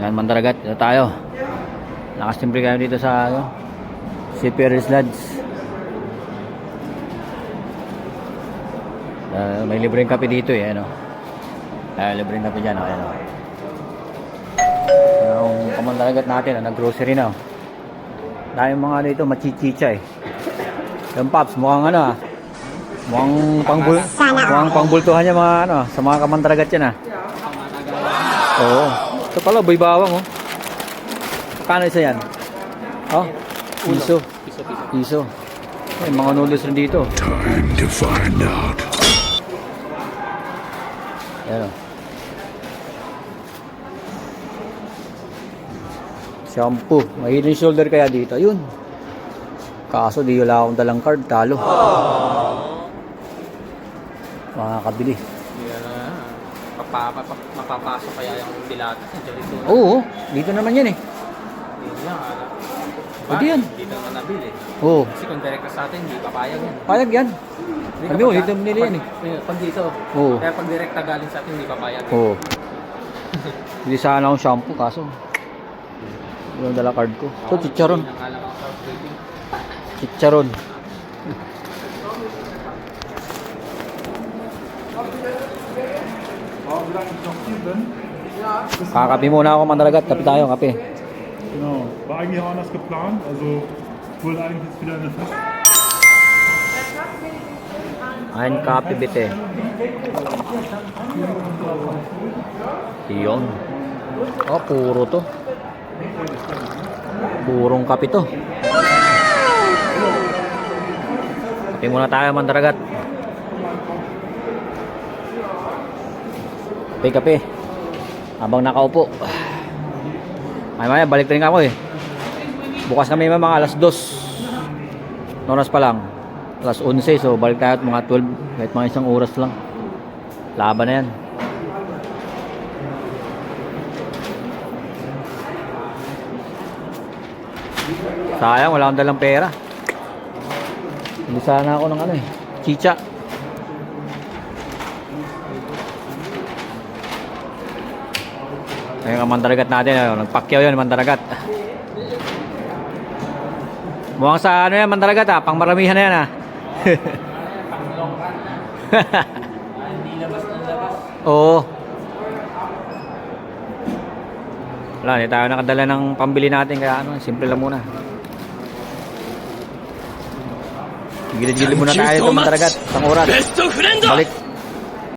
Yan, Mandaragat. Dito tayo. Nakasimple kayo dito sa Seafarers Lodge. May libreng kape dito eh. Ano? Libreng kape dyan. Okay, ano? Yung Mandaragat natin, nag-grocery na. Dahil mga dito, machichicha eh. Yung Pops, mukhang ano ah. Mukhang pangbultuhan niya mga ano, sa mga Kamandaragat yan ah. Oo. Ito pala, boy bawang oh. Kano isa yan? Oh, piso. Piso. May mga noodles rin dito. Time to find out. Ayan oh. Shampoo. May hidden shoulder kaya dito. Ayun. Kaso di wala akong dalang card. Talo. Makakabili. Mapapasok kaya yung Pilates dito. Oo. Dito naman yan eh. Hindi lang. Pwede yan. Dito naman nabili. Oo. Kasi kung direct sa atin, hindi papayag yan. Payag yan. Sabi mo, dito nila yan eh. Pag dito. Oo. Kaya pag direct galing sa atin, hindi papayag. Oo. Hindi sana akong shampoo kaso. Yung dala card ko. Ito, chicharon. Chicharon. Kakape muna ako Mandaragat. Kape tayo, kape. Genau. War eigentlich auch anders geplant. Also ich wollte eigentlich jetzt wieder eine Fest. Ein kape bitte. Iyon. Oh, puro to. Purong kape to. Kape muna tayo Mandaragat. Kape. Habang nakaupo. Maya balik rin ako eh. Bukas kami mga alas 2. Oras pa lang. Alas 11. So balik tayo at mga 12. Kahit mga isang oras lang. Laban na yan. Sayang wala akong dalang pera. Hindi sana ako ng ano eh. Chicha. Ayun ang Mandaragat natin, nagpakyaw yan Mandaragat. Mukhang sa ano yan Mandaragat ah, pang maramihan na yan ah. Hindi labas ng labas. Oo. Wala, hindi tayo nakadala ng pambili natin kaya ano, simple lang muna. Gilid-gilid muna tayo ito Mandaragat, isang oras. Balik.